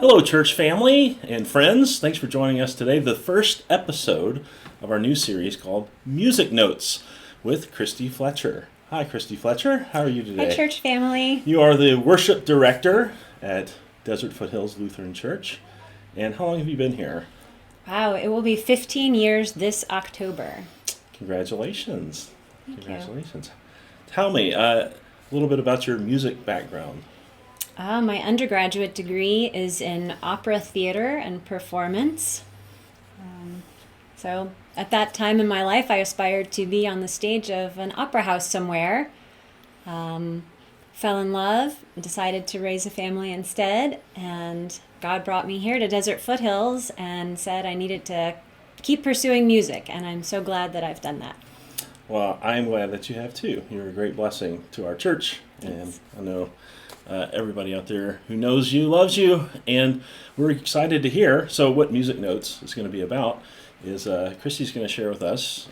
Hello, church family and friends. Thanks for joining us today. The first episode of our new series called Music Notes with Christie Fletcher. Hi, Christie Fletcher. How are you today? Hi, church family. You are the worship director at Desert Foothills Lutheran Church. And how long have you been here? Wow, it will be 15 years this October. Congratulations. Thank you. Tell me a little bit about your music background. My undergraduate degree is in opera theater and performance. So at that time in my life, I aspired to be on the stage of an opera house somewhere. Fell in love, decided to raise a family instead, and God brought me here to Desert Foothills and said I needed to keep pursuing music, and I'm so glad that I've done that. Well, I'm glad that you have too. You're a great blessing to our church, Thanks. and I know everybody out there who knows you loves you, and we're excited to hear. So what Music Notes is going to be about is Christie's going to share with us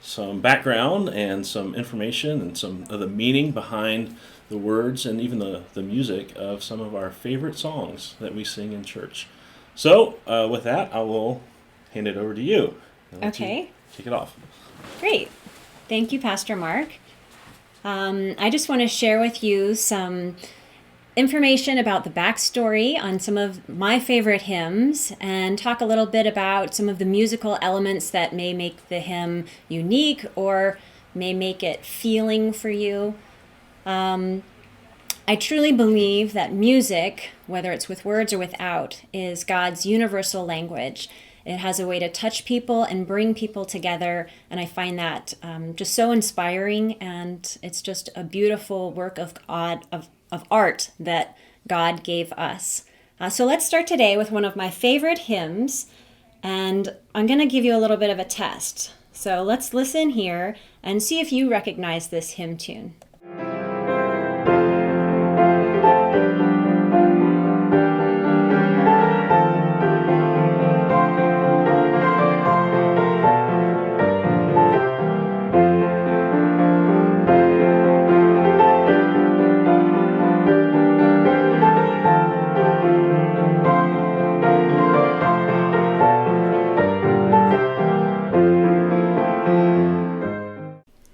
some background and some information and some of the meaning behind the words and even the music of some of our favorite songs that we sing in church. So with that, I will hand it over to you. Okay. Kick it off. Great. Thank you, Pastor Mark. I just want to share with you some information about the backstory on some of my favorite hymns and talk a little bit about some of the musical elements that may make the hymn unique or may make it feeling for you. I truly believe that music, whether it's with words or without, is God's universal language. It has a way to touch people and bring people together, and I find that just so inspiring, and it's just a beautiful work of art that God gave us. So let's start today with one of my favorite hymns, and I'm going to give you a little bit of a test. So let's listen here and see if you recognize this hymn tune.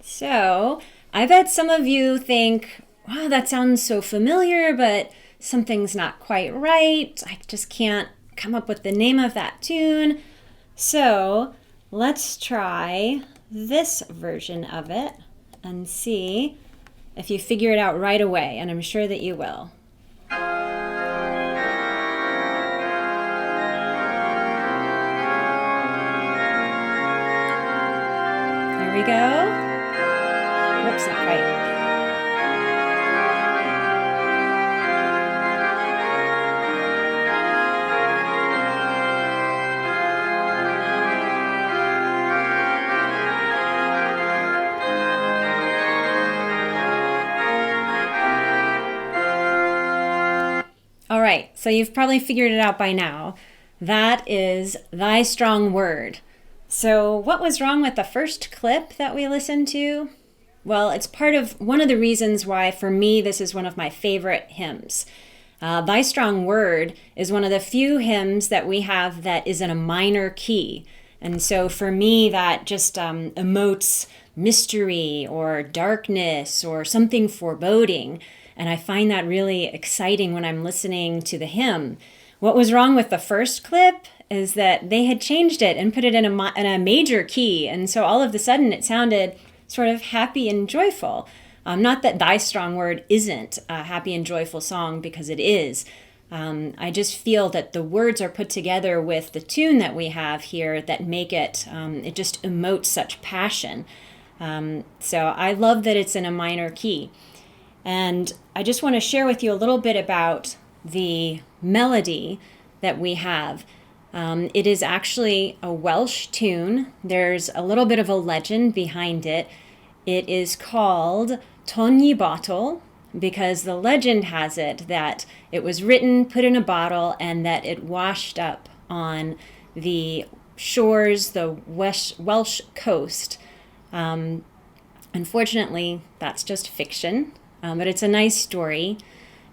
So, I bet some of you think, wow, that sounds so familiar, but something's not quite right. I just can't come up with the name of that tune. So, let's try this version of it and see if you figure it out right away, and I'm sure that you will. There we go. Whoops, not quite. All right, so you've probably figured it out by now. That is Thy Strong Word. So what was wrong with the first clip that we listened to? Well, it's part of one of the reasons why, for me, this is one of my favorite hymns. Thy Strong Word is one of the few hymns that we have that is in a minor key. And so for me, that just emotes mystery or darkness or something foreboding. And I find that really exciting when I'm listening to the hymn. What was wrong with the first clip is that they had changed it and put it in a major key. And so all of a sudden it sounded sort of happy and joyful. Not that Thy Strong Word isn't a happy and joyful song, because it is. I just feel that the words are put together with the tune that we have here that make it, it just emotes such passion. So I love that it's in a minor key. And I just want to share with you a little bit about the melody that we have. It is actually a Welsh tune. There's a little bit of a legend behind it. It is called Tonyi Bottle because the legend has it that it was written, put in a bottle, and that it washed up on the shores, the Welsh coast. Unfortunately, that's just fiction, but it's a nice story.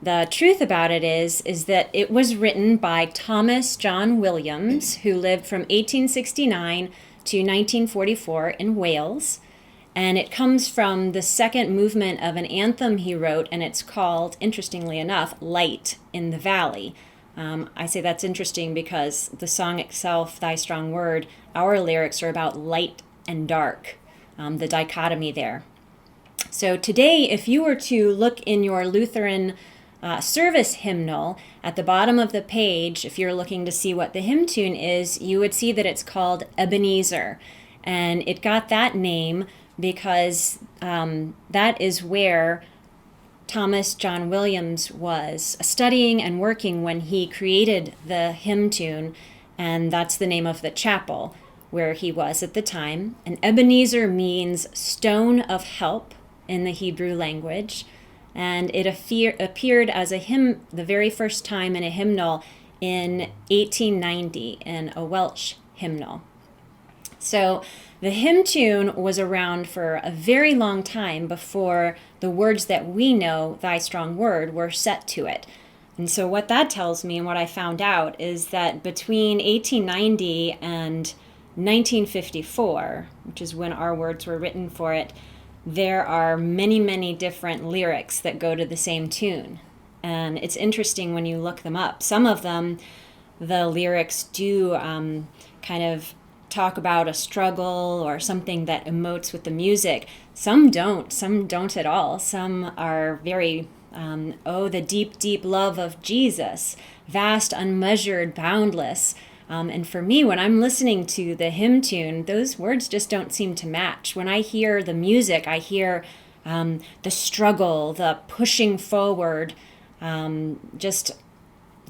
The truth about it is that it was written by Thomas John Williams, who lived from 1869 to 1944 in Wales. And it comes from the second movement of an anthem he wrote, and it's called, interestingly enough, Light in the Valley. I say that's interesting because the song itself, Thy Strong Word, our lyrics are about light and dark, the dichotomy there. So today, if you were to look in your Lutheran service hymnal, at the bottom of the page, if you're looking to see what the hymn tune is, you would see that it's called Ebenezer. And it got that name because that is where Thomas John Williams was studying and working when he created the hymn tune, and that's the name of the chapel where he was at the time. And Ebenezer means stone of help in the Hebrew language, and it appeared as a hymn the very first time in a hymnal in 1890 in a Welsh hymnal. So the hymn tune was around for a very long time before the words that we know, Thy Strong Word, were set to it. And so what that tells me and what I found out is that between 1890 and 1954, which is when our words were written for it, there are many, many different lyrics that go to the same tune. And it's interesting when you look them up. Some of them, the lyrics do kind of talk about a struggle or something that emotes with the music. Some don't at all. Some are very, the deep, deep love of Jesus, vast, unmeasured, boundless. And for me, when I'm listening to the hymn tune, those words just don't seem to match. When I hear the music, I hear the struggle, the pushing forward, just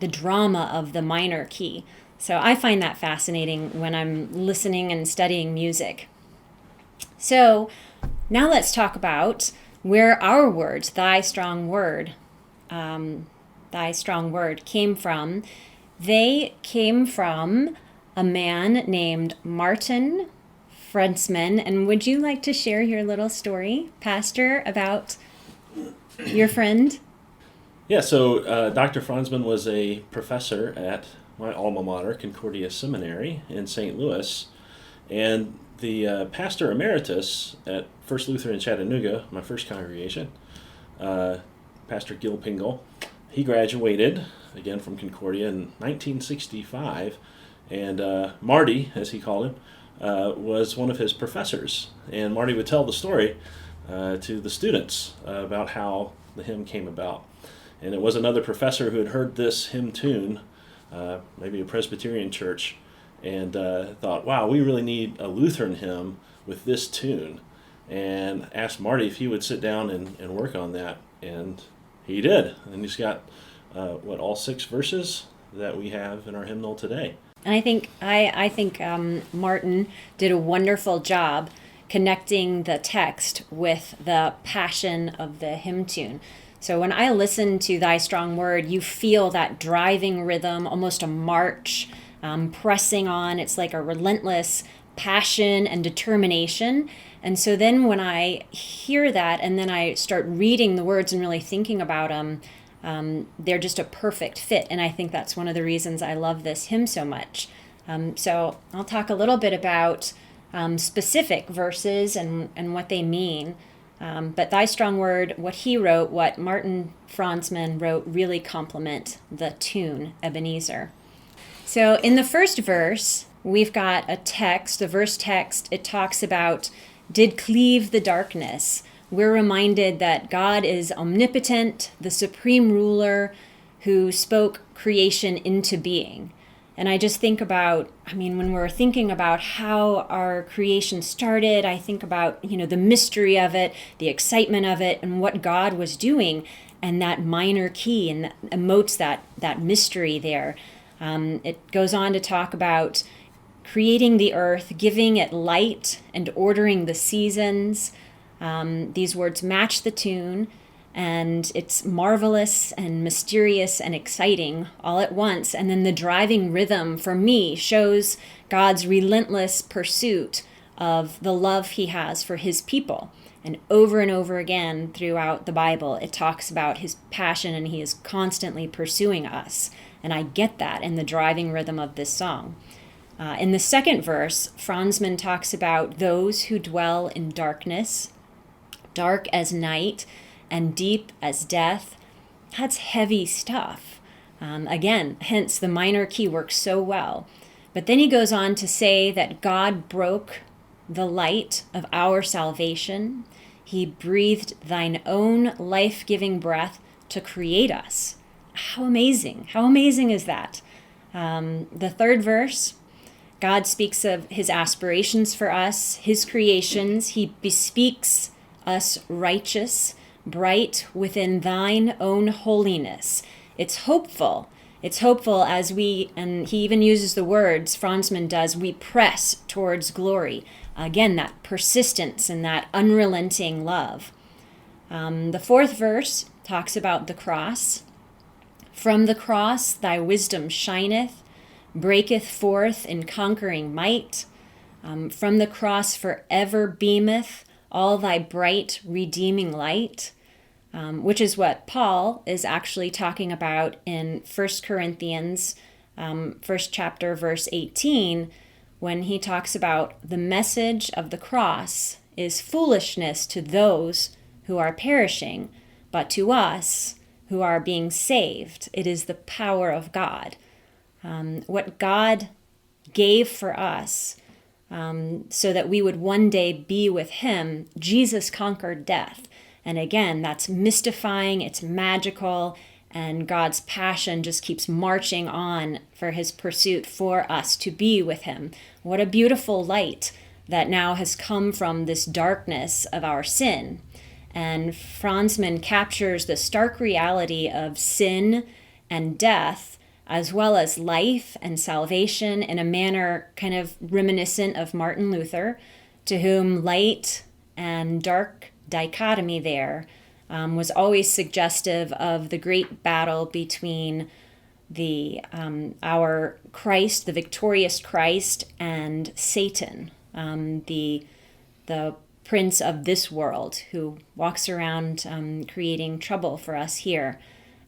the drama of the minor key. So I find that fascinating when I'm listening and studying music. So now let's talk about where our words, Thy Strong Word, came from. They came from a man named Martin Franzmann. And would you like to share your little story, Pastor, about your friend? Yeah, so Dr. Franzmann was a professor at my alma mater, Concordia Seminary in St. Louis. And the pastor emeritus at First Lutheran Chattanooga, my first congregation, Pastor Gil Pingle, he graduated, again from Concordia, in 1965. And Marty, as he called him, was one of his professors. And Marty would tell the story to the students about how the hymn came about. And it was another professor who had heard this hymn tune, maybe a Presbyterian church, and thought, wow, we really need a Lutheran hymn with this tune, and asked Marty if he would sit down and work on that. And he did. And he's got, all 6 verses that we have in our hymnal today. And I think Martin did a wonderful job connecting the text with the passion of the hymn tune. So when I listen to Thy Strong Word, you feel that driving rhythm, almost a march, pressing on. It's like a relentless passion and determination. And so then when I hear that and then I start reading the words and really thinking about them, they're just a perfect fit. And I think that's one of the reasons I love this hymn so much. So I'll talk a little bit about specific verses and what they mean. But Thy Strong Word, what he wrote, what Martin Franzmann wrote, really complement the tune, Ebenezer. So in the first verse, we've got a text, the verse text, it talks about, did cleave the darkness. We're reminded that God is omnipotent, the supreme ruler who spoke creation into being. And I just think about, when we're thinking about how our creation started, I think about, the mystery of it, the excitement of it, and what God was doing, and that minor key, and that emotes that mystery there. It goes on to talk about creating the earth, giving it light, and ordering the seasons. These words match the tune, and it's marvelous and mysterious and exciting all at once. And then the driving rhythm, for me, shows God's relentless pursuit of the love he has for his people. And over again throughout the Bible, it talks about his passion, and he is constantly pursuing us. And I get that in the driving rhythm of this song. In the second verse, Franzman talks about those who dwell in darkness, dark as night and deep as death. That's heavy stuff. Again, hence the minor key works so well. But then he goes on to say that God broke the light of our salvation. He breathed thine own life-giving breath to create us. How amazing. How amazing is that? The third verse, God speaks of his aspirations for us, his creations. He bespeaks us righteous, bright within thine own holiness. It's hopeful. It's hopeful as we, and he even uses the words, Franzman does, we press towards glory. Again, that persistence and that unrelenting love. The fourth verse talks about the cross. From the cross thy wisdom shineth, breaketh forth in conquering might. From the cross forever beameth all thy bright redeeming light. Which is what Paul is actually talking about in 1 Corinthians, first chapter, verse 18, when he talks about the message of the cross is foolishness to those who are perishing, but to us who are being saved, it is the power of God. What God gave for us so that we would one day be with him, Jesus conquered death. And again, that's mystifying, it's magical, and God's passion just keeps marching on for his pursuit for us to be with him. What a beautiful light that now has come from this darkness of our sin. And Franzman captures the stark reality of sin and death, as well as life and salvation, in a manner kind of reminiscent of Martin Luther, to whom light and dark dichotomy there was always suggestive of the great battle between our Christ, the victorious Christ, and Satan, the prince of this world, who walks around creating trouble for us here.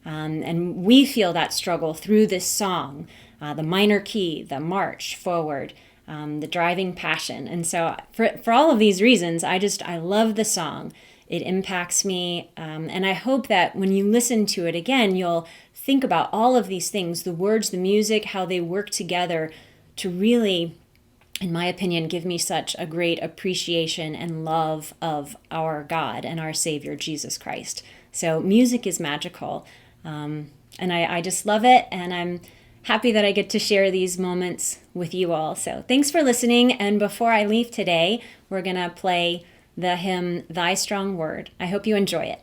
And we feel that struggle through this song, the minor key, the march forward, the driving passion. And so for all of these reasons, I love the song. It impacts me. And I hope that when you listen to it again, you'll think about all of these things, the words, the music, how they work together to really, in my opinion, give me such a great appreciation and love of our God and our Savior, Jesus Christ. So music is magical. And I just love it. And I'm happy that I get to share these moments with you all. So thanks for listening. And before I leave today, we're going to play the hymn, Thy Strong Word. I hope you enjoy it.